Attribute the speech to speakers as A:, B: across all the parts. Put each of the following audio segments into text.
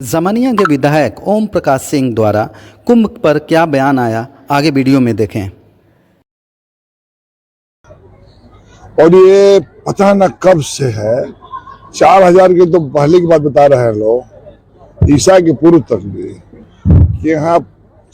A: जमानिया के विधायक ओम प्रकाश सिंह द्वारा कुंभ पर क्या बयान आया, आगे वीडियो में देखें।
B: और ये पता न कब से है, 4000 के तो पहले की बात बता रहे हैं लोग, ईसा के पूर्व तक भी, कि यहाँ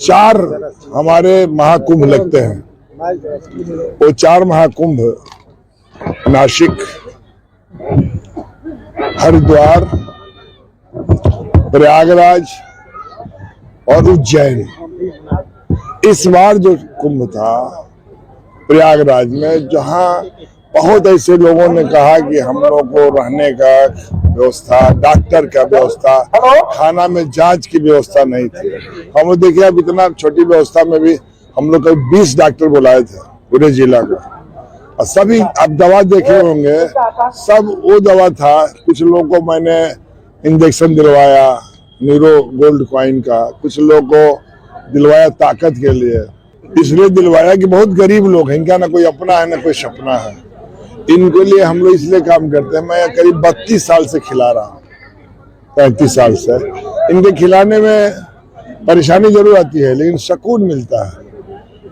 B: 4 हमारे महाकुंभ लगते हैं। वो 4 महाकुंभ नासिक, हरिद्वार, प्रयागराज और उज्जैन। इस बार जो कुंभ था प्रयागराज में, जहां बहुत ऐसे लोगों ने कहा कि हम लोग को रहने का व्यवस्था, डॉक्टर का व्यवस्था, खाना में जांच की व्यवस्था नहीं थी। हम देखिए अब इतना छोटी व्यवस्था में भी हम लोग को 20 डॉक्टर बुलाए थे पूरे जिला का, और सभी आप दवा देखे होंगे, सब वो दवा था। कुछ लोगों को मैंने इंजेक्शन दिलवाया न्यूरो गोल्ड कॉइन का, कुछ लोगों को दिलवाया ताकत के लिए, इसलिए दिलवाया कि बहुत गरीब लोग हैं, इनका ना कोई अपना है ना कोई सपना है। इनके लिए हम लोग इसलिए काम करते हैं। मैं करीब 32 साल से खिला रहा हूँ, 35 साल से। इनके खिलाने में परेशानी जरूर आती है, लेकिन सुकून मिलता है,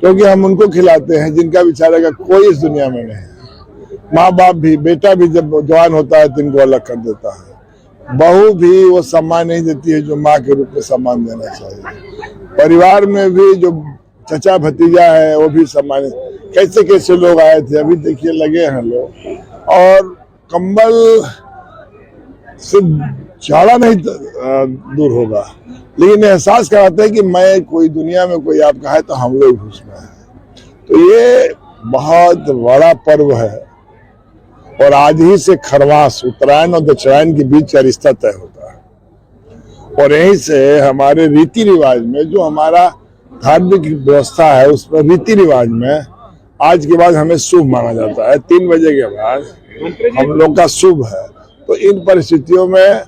B: क्योंकि हम उनको खिलाते हैं जिनका बेचारे का कोई इस दुनिया में नहीं है। माँ बाप भी, बेटा भी जब जवान होता है तो इनको अलग कर देता है। बहू भी वो सम्मान नहीं देती है जो माँ के रूप में सम्मान देना चाहिए। परिवार में भी जो चचा भतीजा है वो भी सम्मान। कैसे कैसे लोग आए थे, अभी देखिए लगे हैं लोग, और कंबल से झाड़ा नहीं दूर होगा, लेकिन एहसास कराते हैं कि मैं कोई दुनिया में कोई आपका है तो हम लोग उसमें है। तो ये बहुत बड़ा पर्व है, और आज ही से खरवास, उत्तरायण और दक्षिणायन के बीच का रिश्ता तय होता है। और यहीं से हमारे रीति रिवाज में, जो हमारा धार्मिक व्यवस्था है, उसमें रीति रिवाज में आज के बाद हमें शुभ माना जाता है। 3 बजे के बाद हम लोग का शुभ है। तो इन परिस्थितियों में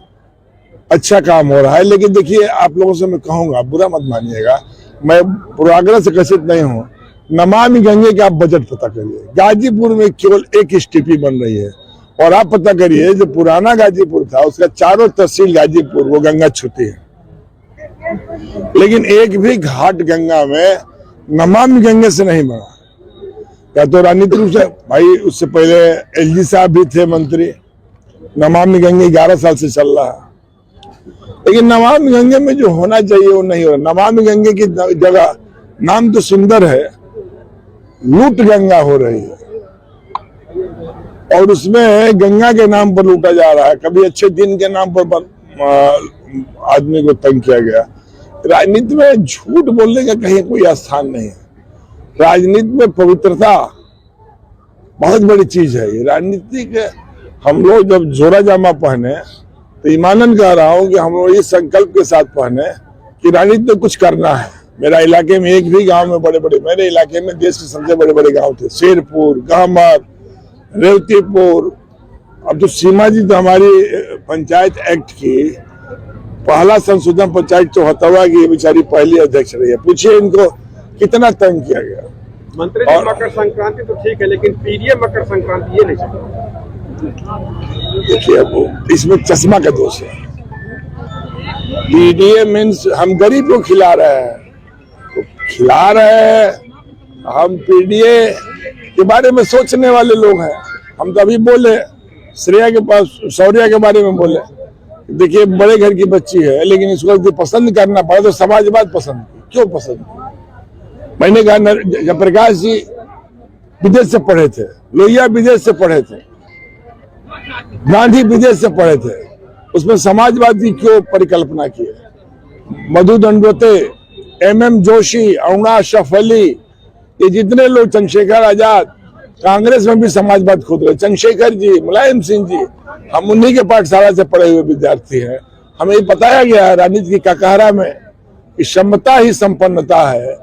B: अच्छा काम हो रहा है। लेकिन देखिए, आप लोगों से मैं कहूंगा, बुरा मत मानिएगा, मैं पूर्वाग्रह से ग्रसित नहीं हूँ। नमामि गंगे का आप बजट पता करिए। गाजीपुर में केवल एक स्टीपी बन रही है, और आप पता करिए जो पुराना गाजीपुर था उसका चारों तहसील गाजीपुर वो गंगा छूती है, लेकिन एक भी घाट गंगा में नमामि गंगे से नहीं बना। या तो राजनीतिक रूप से, भाई उससे पहले एलजी साहब भी थे मंत्री, नमामि गंगे 11 साल से चल रहा है, लेकिन नमामि गंगे में जो होना चाहिए वो नहीं हो रहा। नमामि गंगे की जगह, नाम तो सुंदर है, लूट गंगा हो रही है, और उसमें गंगा के नाम पर लूटा जा रहा है। कभी अच्छे दिन के नाम पर आदमी को तंग किया गया। राजनीति में झूठ बोलने का कहीं कोई स्थान नहीं है। राजनीति में पवित्रता बहुत बड़ी चीज है। ये राजनीति के हम लोग जब जोरा जामा पहने, तो ईमानन कह रहा हूं कि हम लोग इस संकल्प के साथ पहने कि राजनीति में कुछ करना है। मेरा इलाके में एक भी गांव में मेरे इलाके में देश के सबसे बड़े बड़े गांव थे, शेरपुर, गामर, रेवतीपुर। अब तो सीमा जी तो हमारी पंचायत एक्ट की पहला संशोधन पंचायत 74 की बेचारी पहली अध्यक्ष रही है। पूछिए इनको कितना तंग किया गया।
C: मंत्री जी, मकर संक्रांति तो ठीक है, लेकिन पीडीए मकर संक्रांति ये नहीं चाहिए।
B: देखिए, अब इसमें चश्मा का दोष है। पीडीए मीन्स हम गरीब को खिला रहे हैं, तो खिला रहे हैं। हम पीडीए के बारे में सोचने वाले लोग हैं। हम तो अभी बोले श्रेया के पास, शौर्या के बारे में बोले, देखिए बड़े घर की बच्ची है, लेकिन इसको जो पसंद करना पड़ा तो समाजवाद पसंद। क्यों पसंद? मैंने कहा जयप्रकाश जी विदेश से पढ़े थे, लोहिया विदेश से पढ़े थे, गांधी विदेश से पढ़े थे, उसमें समाजवाद की क्यों परिकल्पना की है? मधु दंडवते, MM जोशी, अरुणा अशरफ अली, ये जितने लोग, चंद्रशेखर आजाद, कांग्रेस में भी समाजवाद खोद रहे। चंद्रशेखर जी, मुलायम सिंह जी, हम उन्हीं के पाठशाला से पढ़े हुए विद्यार्थी हैं। हमें बताया गया है राजनीति की ककारा में कि समता ही संपन्नता है,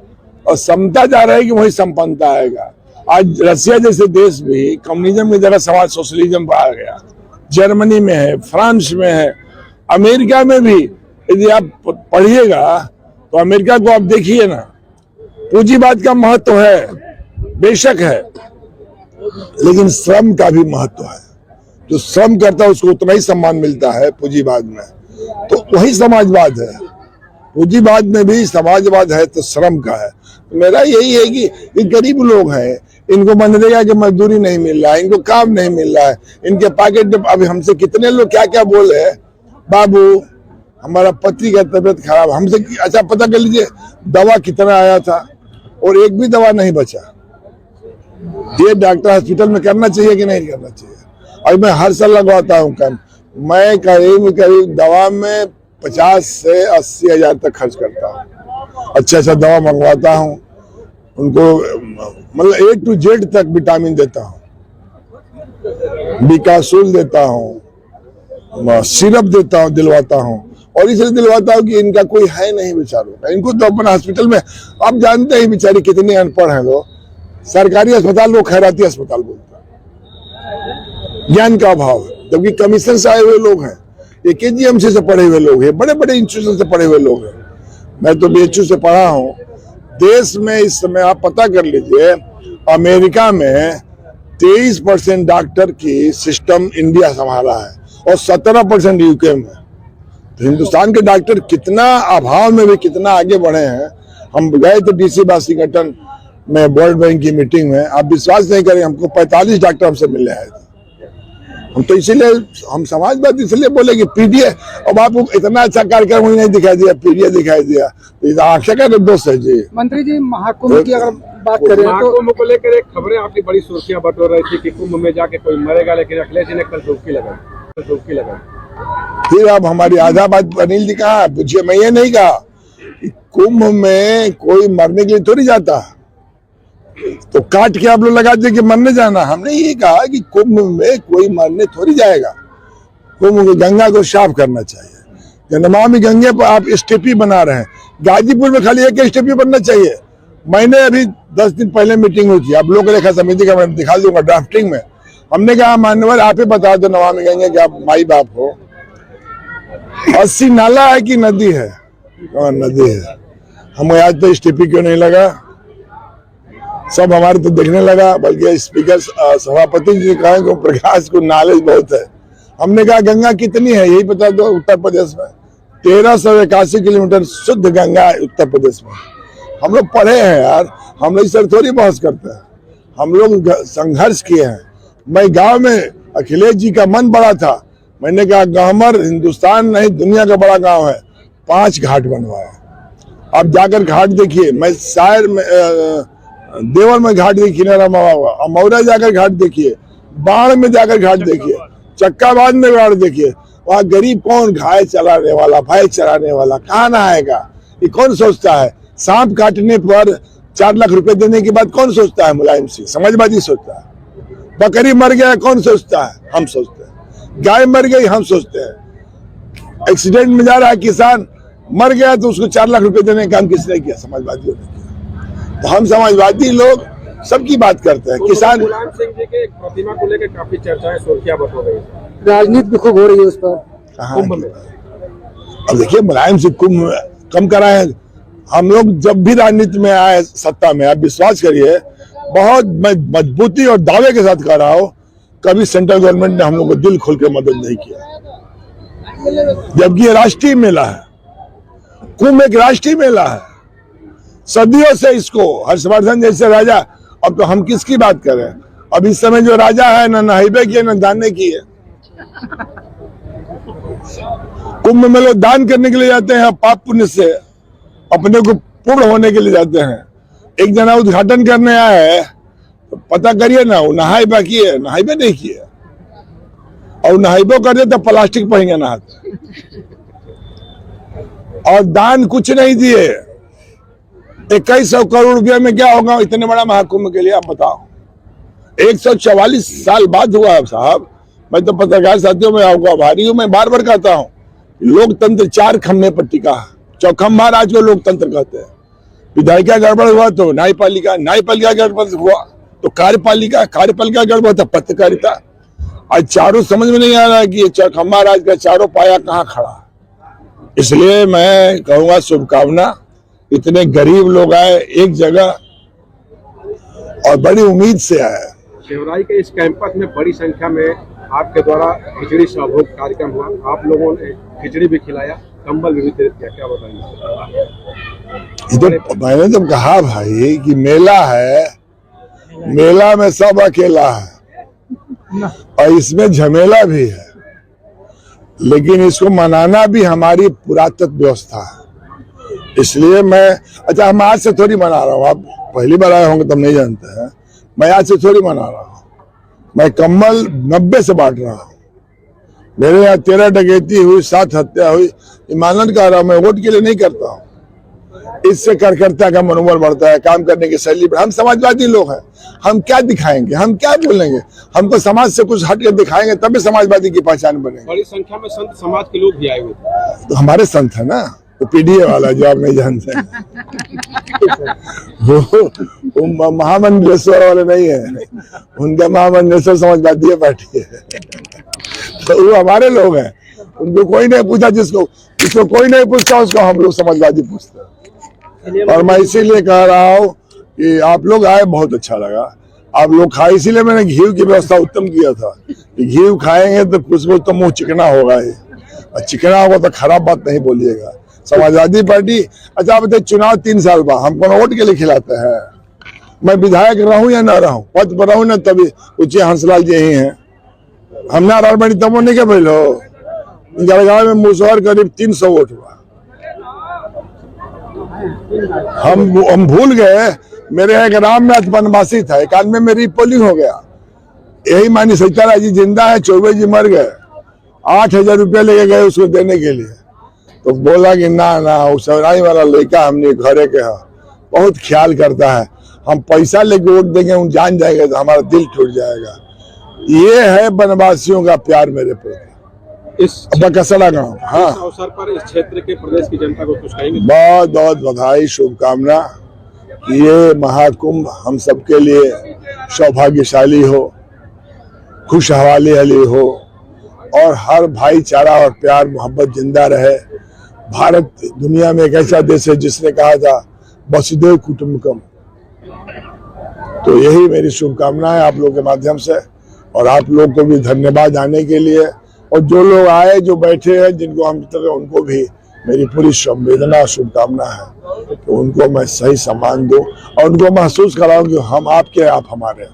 B: और समता जा रहा है कि वही संपन्नता आएगा। आज रसिया जैसे देश भी कम्युनिज्म की जगह समाज सोशलिज्म पर आ गया। जर्मनी में है, फ्रांस में है, अमेरिका में भी। यदि आप पढ़िएगा तो अमेरिका को आप देखिए ना, पूंजीवाद का महत्व है, बेशक है, लेकिन श्रम का भी महत्व है। जो श्रम करता है उसको उतना ही सम्मान मिलता है पूंजीवाद में। तो वही समाजवाद है। पूंजीवाद में भी समाजवाद है तो श्रम का है। मेरा यही है कि ये गरीब लोग हैं, इनको मनरेगा की मजदूरी नहीं मिल रहा है, इनको काम नहीं मिल रहा है, इनके पॉकेट में अभी हमसे कितने लोग क्या क्या बोले हैं, बाबू हमारा पति का तबीयत खराब, हमसे अच्छा पता कर लीजिए दवा कितना आया था और एक भी दवा नहीं बचा। ये डॉक्टर हॉस्पिटल में करना चाहिए कि नहीं करना चाहिए? और मैं हर साल लगवाता हूँ कैंप, मैं करीब दवा में 50 से 80 हजार तक खर्च करता हूँ। अच्छा दवा मंगवाता हूँ, उनको मतलब A to Z तक विटामिन देता हूँ, बिकासूल देता हूँ, सिरप देता हूँ, दिलवाता हूँ। और इसलिए दिलवाता हूँ कि इनका कोई है नहीं बेचारों का, इनको तो अपना हॉस्पिटल में, आप जानते हैं बेचारे कितने अनपढ़ हैं लोग, सरकारी अस्पताल को खैराती अस्पताल बोलता है, ज्ञान का अभाव है। जबकि कमीशन से आए हुए लोग हैं, ये KGMC से पढ़े हुए लोग हैं, बड़े बड़े इंस्टीट्यूशन से पढ़े हुए लोग हैं। मैं तो BHU से पढ़ा हूँ। देश में इस समय आप पता कर लीजिए, अमेरिका में 23% डॉक्टर की सिस्टम इंडिया संभाला है और 17% यूके में। तो हिंदुस्तान के डॉक्टर कितना अभाव में भी कितना आगे बढ़े हैं। हम गए थे DC वाशिंगटन में वर्ल्ड बैंक की मीटिंग में, आप विश्वास नहीं करें, हमको 45 डॉक्टर हमसे मिलने आए थे। हम तो इसीलिए हम समाजवाद इसलिए बोले कि PDA, अब आपको इतना अच्छा कार्यक्रम ही नहीं दिखाई दिया, PDA दिखाई दिया, तो आशा का दोष है जी।
D: मंत्री जी, महाकुंभ की अगर बात करें तो
C: महाकुंभ को लेकर एक खबरें आपकी बड़ी सुर्खियां बटोर रही थी कि कुंभ में जाके कोई मरेगा, लेकिन अखिलेश जी ने कल डुबकी लगाई।
B: फिर अब हमारी आधा बात अनिल जी कहा, पूछिए, मैं ये नहीं कहा कि कुंभ में कोई मरने के लिए थोड़ी जाता, तो काट के आप लोग लगा दे कि मरने जाना। हमने ये कहा कि कुंभ में कोई मरने थोड़ी जाएगा, कुंभ को गंगा को साफ करना चाहिए। नमामि गंगे पर आप STP बना रहे हैं, गाजीपुर में खाली एक STP बनना चाहिए। मैंने अभी 10 दिन पहले मीटिंग हुई थी, आप लोक लेखा समिति का मैं दिखा दूंगा ड्राफ्टिंग में। हमने कहा मान्यवर आप ही बता दो नमामि गंगे के आप माई बाप हो, 80 नाला है कि नदी है? नदी है। हमें आज तो STP क्यों नहीं लगा? सब हमारे तो देखने लगा, बल्कि स्पीकर सभापति जी ने कहा कि प्रकाश को नॉलेज बहुत है। हमने कहा गंगा कितनी है यही बता दो। उत्तर प्रदेश में 1381 किलोमीटर शुद्ध गंगा है उत्तर प्रदेश में। हम लोग पढ़े हैं यार, हम लोग इस पर थोड़ी बहस करते हैं, हम लोग संघर्ष किए हैं। मैं गांव में, अखिलेश जी का मन बड़ा था, मैंने कहा गांवर हिंदुस्तान नहीं दुनिया का बड़ा गांव है, 5 घाट बनवाया। अब जाकर घाट देखिए, मैं शायर में देवर में घाट देखिए, अमौरा जाकर घाट देखिए, बाढ़ में जाकर घाट देखिए, चक्काबाद में घाट देखिए। वहाँ गरीब कौन, गाय चलाने वाला, भैंस चलाने वाला कहाँ नहाएगा? ये कौन सोचता है? सांप काटने पर 4 लाख रुपए देने के बाद कौन सोचता है? मुलायम सिंह समाजवादी सोचता है। बकरी मर गया कौन सोचता है? हम सोचते हैं। गाय मर गई हम सोचते हैं। एक्सीडेंट में जा रहा है किसान, मर गया तो उसको 4 लाख रुपए देने का काम किसने किया? समाजवादियों ने किया। तो हम समाजवादी लोग सबकी बात करते हैं। किसान
C: मुलायम सिंह जी के प्रतिमा को लेकर काफी चर्चाएं सुर्खियां बटोर रही है,
D: राजनीति भी खूब हो रही है उस पर
C: कुंभ में।
B: अब देखिए मुलायम सिंह कुंभ कम कराए। हम लोग जब भी राजनीति में आए सत्ता में, आप विश्वास करिए बहुत मजबूती और दावे के साथ कह रहा हूं, कभी सेंट्रल गवर्नमेंट ने हम लोग को दिल खोल के मदद नहीं किया। जबकि ये राष्ट्रीय मेला है, कुंभ एक राष्ट्रीय मेला है। सदियों से इसको हर्षवर्धन जैसे राजा, अब तो हम किसकी बात करें? अब इस समय जो राजा है ना नहाइबे की है ना दाने की है। कुंभ में लोग दान करने के लिए जाते हैं, पाप पुण्य से अपने को पूर्ण होने के लिए जाते हैं। एक जना उद्घाटन करने आया है, तो पता करिए ना वो नहाइबा की है, नहाइबे नहीं किए, और नहाइबो कर दे तो प्लास्टिक पहनेंगे नहाते। और दान कुछ नहीं दिए। 2100 करोड़ रुपए में क्या होगा इतने बड़ा महाकुंभ के लिए? आप बताओ। 144 साल बाद हुआ है साहब। मैं तो पत्रकार साथियों में आपको आभारी हूं। मैं बार बार कहता हूं, लोकतंत्र 4 खम्भे पर टिका है। चौखम्बा राज को लोकतंत्र कहते हैं। विधायिका गड़बड़ हुआ तो न्यायपालिका, न्यायपालिका गड़बड़ हुआ तो कार्यपालिका, कार्यपालिका गड़बड़ तो पत्रकारिता। आज चारों समझ में नहीं आ रहा है कि ये चौखम्बा राज का चारों पाया कहाँ खड़ा। इसलिए मैं कहूंगा शुभकामना। इतने गरीब लोग आए एक जगह और बड़ी उम्मीद से आए।
C: शिवराई के इस कैंपस में बड़ी संख्या में आपके द्वारा खिचड़ी साभोग कार्यक्रम हुआ, आप लोगों ने खिचड़ी भी खिलाया, कंबल भी वितरित किया, क्या बताएंगे?
B: ये तो मैंने तो कहा भाई कि मेला है, मेला में सब अकेला है और इसमें झमेला भी है, लेकिन इसको मनाना भी हमारी पुरातत्व व्यवस्था है। इसलिए मैं, अच्छा हम आज से थोड़ी मना रहा हूँ, आप पहली बार आए होंगे तब नहीं जानते हैं, मैं आज से थोड़ी मना रहा हूँ। मैं कम्बल 90 से बांट रहा हूँ। मेरे यहाँ 13 डकैती हुई, 7 हत्या हुई, ईमानदार कह रहा हूँ, मैं वोट के लिए नहीं करता हूँ। इससे कार्यकर्ता का मनोबल बढ़ता है, काम करने की शैली। हम समाजवादी लोग हैं, हम क्या दिखाएंगे, हम क्या बोलेंगे, हम तो समाज से कुछ हट के दिखाएंगे तभी समाजवादी की पहचान बनेगी।
C: बड़ी संख्या में संत समाज के लोग भी आए हुए थे।
B: तो हमारे संत है ना, वो पीडीए वाला जो आप नहीं जानते हैं, वो महामंडलेश्वर वाले नहीं है, उनका महामंडलेश्वर समाजवादी पार्टी है। तो वो हमारे लोग हैं, उनको कोई नहीं पूछा, जिसको कोई नहीं पूछता उसको हम लोग समाजवादी पूछते हैं। और मैं इसीलिए कह रहा हूँ कि आप लोग आए, बहुत अच्छा लगा, आप लोग खाए, इसीलिए मैंने घी की व्यवस्था उत्तम किया था कि घी खाएंगे तो कुछ तो मुंह चिकना होगा ही, और चिकना होगा तो खराब बात नहीं बोलिएगा। समाजवादी पार्टी, अच्छा आप बताइए, चुनाव 3 साल बाद हमको वोट के लिए खिलाते हैं। मैं विधायक रहूं या ना रहूं, पद पर रहूं ना, तभी पूछिए हंसलाल जी ही हैं, हम ना रह बड़ी तब नहीं के बोलो। जलगांव में मुसहर करीब 300 वोट हुआ, हम भूल गए। मेरे एक रामनाथ बनवासी था, 91 में रिपोलिंग हो गया, यही मानी सीताराम जी जिंदा है, चौबे जी मर गए, 8,000 रुपया लेके गए उसको देने के लिए, तो बोला कि ना वो सवराई वाला लड़का हमने घरे के है, बहुत ख्याल करता है, हम पैसा लेके वोट देंगे, उन जान जाएगा तो हमारा दिल टूट जाएगा। ये है बनवासियों का प्यार मेरे प्रति।
C: इस
B: बकसड़ा गाँव, हाँ,
C: अवसर पर इस क्षेत्र के प्रदेश की जनता को कुछ कहेंगे?
B: बहुत बहुत बधाई, शुभकामना। ये महाकुंभ हम सबके लिए सौभाग्यशाली हो, खुशहाली वाली हो, और हर भाईचारा और प्यार मोहब्बत जिंदा रहे। भारत दुनिया में एक ऐसा देश है जिसने कहा था वसुधैव कुटुंबकम। तो यही मेरी शुभकामना है आप लोगों के माध्यम से, और आप लोग को भी धन्यवाद आने के लिए, और जो लोग आए, जो बैठे हैं, जिनको हम तरह, उनको भी मेरी पूरी संवेदना शुभकामना है कि उनको मैं सही सम्मान दूं और उनको महसूस कराऊं कि हम आपके, आप हमारे।